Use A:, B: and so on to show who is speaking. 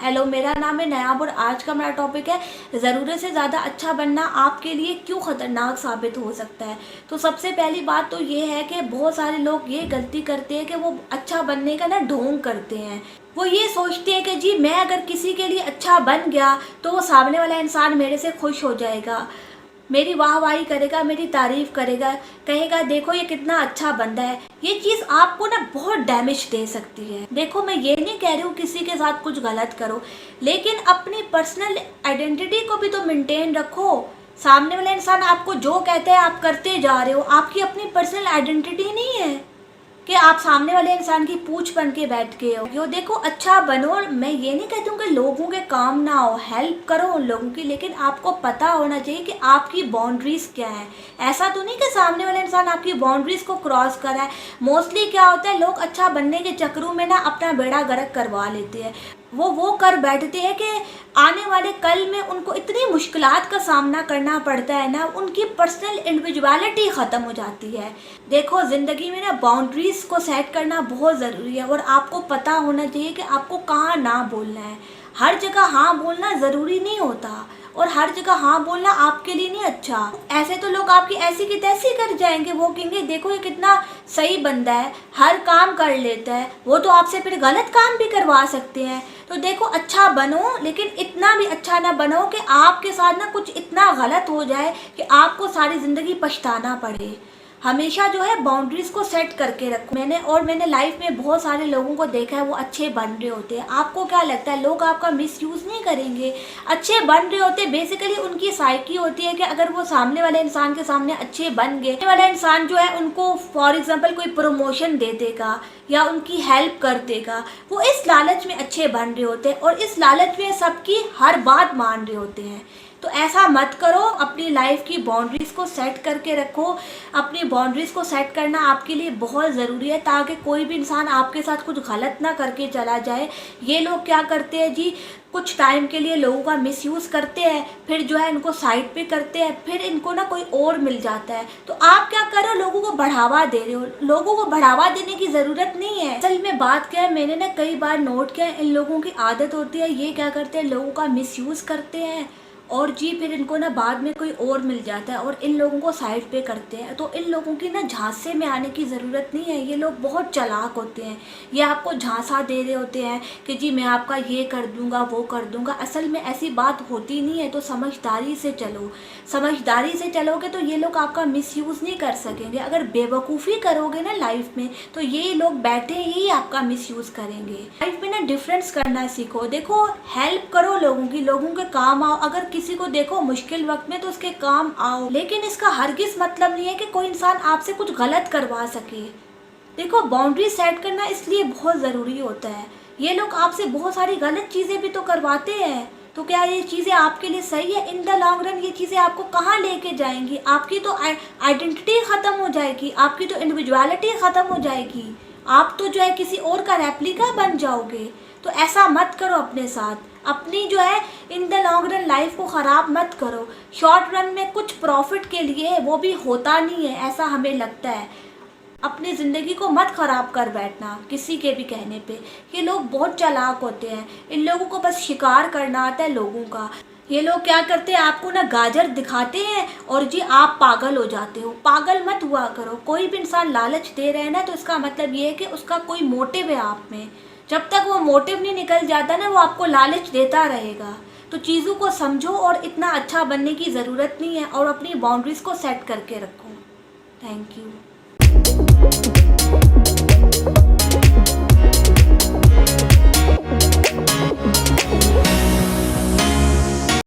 A: Hello, मेरा नाम है नयाब और आज का मेरा टॉपिक है ज़रूरत से ज़्यादा अच्छा बनना आपके लिए क्यों ख़तरनाक साबित हो सकता है। तो सबसे पहली बात तो ये है कि बहुत सारे लोग ये गलती करते हैं कि वो अच्छा बनने का ना ढोंग करते हैं। वो ये सोचते हैं कि जी मैं अगर किसी के लिए अच्छा बन गया तो वो सामने वाला इंसान मेरे से खुश हो जाएगा, मेरी वाहवाही करेगा, मेरी तारीफ़ करेगा, कहेगा देखो ये कितना अच्छा बंदा है। ये चीज़ आपको ना बहुत डैमेज दे सकती है। देखो, मैं ये नहीं कह रही हूँ किसी के साथ कुछ गलत करो, लेकिन अपनी पर्सनल आइडेंटिटी को भी तो मेंटेन रखो। सामने वाला इंसान आपको जो कहता है आप करते जा रहे हो, आपकी अपनी पर्सनल आइडेंटिटी नहीं है कि आप सामने वाले इंसान की पूछ बन के बैठ गए हो। यो देखो, अच्छा बनो। मैं ये नहीं कहती हूँ कि लोगों के काम ना हो, हेल्प करो उन लोगों की, लेकिन आपको पता होना चाहिए कि आपकी बाउंड्रीज क्या है। ऐसा तो नहीं कि सामने वाला इंसान आपकी बाउंड्रीज को क्रॉस करा है। मोस्टली क्या होता है, लोग अच्छा बनने के चक्करों में ना अपना बेड़ा गर्क करवा लेते हैं। वो कर बैठते हैं कि आने वाले कल में उनको इतनी मुश्किलात का सामना करना पड़ता है ना, उनकी पर्सनल इंडिविजुअलिटी ख़त्म हो जाती है। देखो, ज़िंदगी में ना बाउंड्रीज़ को सेट करना बहुत ज़रूरी है और आपको पता होना चाहिए कि आपको कहाँ ना बोलना है। हर जगह हाँ बोलना ज़रूरी नहीं होता और हर जगह हाँ बोलना आपके लिए नहीं अच्छा। ऐसे तो लोग आपकी ऐसी की तैसी कर जाएंगे। वो कहेंगे देखो ये कितना सही बंदा है, हर काम कर लेता है। वो तो आपसे फिर गलत काम भी करवा सकते हैं। तो देखो, अच्छा बनो, लेकिन इतना भी अच्छा ना बनो कि आपके साथ ना कुछ इतना गलत हो जाए कि आपको सारी ज़िंदगी पछताना पड़े। हमेशा जो है बाउंड्रीज को सेट करके रखो। मैंने लाइफ में बहुत सारे लोगों को देखा है, वो अच्छे बन रहे होते हैं। आपको क्या लगता है लोग आपका मिसयूज़ नहीं करेंगे? अच्छे बन रहे होते, बेसिकली उनकी साइकी होती है कि अगर वो सामने वाले इंसान के सामने अच्छे बन गए, सामने वाला इंसान जो है उनको फॉर एग्जाम्पल कोई प्रमोशन दे देगा या उनकी हेल्प कर देगा। वो इस लालच में अच्छे बन रहे होते हैं और इस लालच में सबकी हर बात मान रहे होते हैं। तो ऐसा मत करो। अपनी लाइफ की बाउंड्रीज को सेट करके रखो। अपनी बाउंड्रीज को सेट करना आपके लिए बहुत ज़रूरी है ताकि कोई भी इंसान आपके साथ कुछ गलत ना करके चला जाए। ये लोग क्या करते हैं जी, कुछ टाइम के लिए लोगों का मिसयूज़ करते हैं, फिर जो है इनको साइड पे करते हैं, फिर इनको ना कोई और मिल जाता है। तो आप क्या करो, लोगों को बढ़ावा दे रहे हो। लोगों को बढ़ावा देने की ज़रूरत नहीं है। असल में बात क्या है, मैंने ना कई बार नोट किया, इन लोगों की आदत होती है, ये क्या करते हैं, लोगों का मिसयूज़ करते हैं और जी फिर इनको ना बाद में कोई और मिल जाता है और इन लोगों को साइड पे करते हैं। तो इन लोगों की ना झांसे में आने की ज़रूरत नहीं है। ये लोग बहुत चालाक होते हैं। ये आपको झांसा दे रहे होते हैं कि जी मैं आपका ये कर दूंगा, वो कर दूंगा। असल में ऐसी बात होती नहीं है। तो समझदारी से चलो। समझदारी से चलोगे तो ये लोग आपका मिसयूज़ नहीं कर सकेंगे। अगर बेवकूफ़ी करोगे ना लाइफ में, तो ये लोग बैठे ही आपका मिसयूज़ करेंगे। लाइफ में ना डिफरेंस करना सीखो। देखो, हेल्प करो लोगों की, लोगों के काम आओ। अगर किसी को देखो मुश्किल वक्त में तो उसके काम आओ, लेकिन इसका हरगिज मतलब नहीं है कि कोई इंसान आपसे कुछ गलत करवा सके। देखो, बाउंड्री सेट करना इसलिए बहुत ज़रूरी होता है। ये लोग आपसे बहुत सारी गलत चीज़ें भी तो करवाते हैं। तो क्या ये चीज़ें आपके लिए सही है? इन द लॉन्ग रन ये चीज़ें आपको कहाँ लेके जाएंगी? आपकी तो आइडेंटिटी ख़त्म हो जाएगी, आपकी तो इंडिविजुअलिटी ख़त्म हो जाएगी। आप तो जो है किसी और का रेप्लिका बन जाओगे। तो ऐसा मत करो अपने साथ। अपनी जो है in the long run life को ख़राब मत करो। शॉर्ट रन में कुछ प्रॉफिट के लिए वो भी होता नहीं है, ऐसा हमें लगता है। अपनी ज़िंदगी को मत ख़राब कर बैठना किसी के भी कहने पे। ये लोग बहुत चालाक होते हैं। इन लोगों को बस शिकार करना आता है लोगों का। ये लोग क्या करते हैं, आपको ना गाजर दिखाते हैं और जी आप पागल हो जाते हो। पागल मत हुआ करो। कोई भी इंसान लालच दे रहे हैं ना, तो इसका मतलब ये है कि उसका कोई मोटिव है आप में। जब तक वो मोटिव नहीं निकल जाता ना, वो आपको लालच देता रहेगा। तो चीज़ों को समझो और इतना अच्छा बनने की ज़रूरत नहीं है और अपनी बाउंड्रीज को सेट करके रखो। Thank you.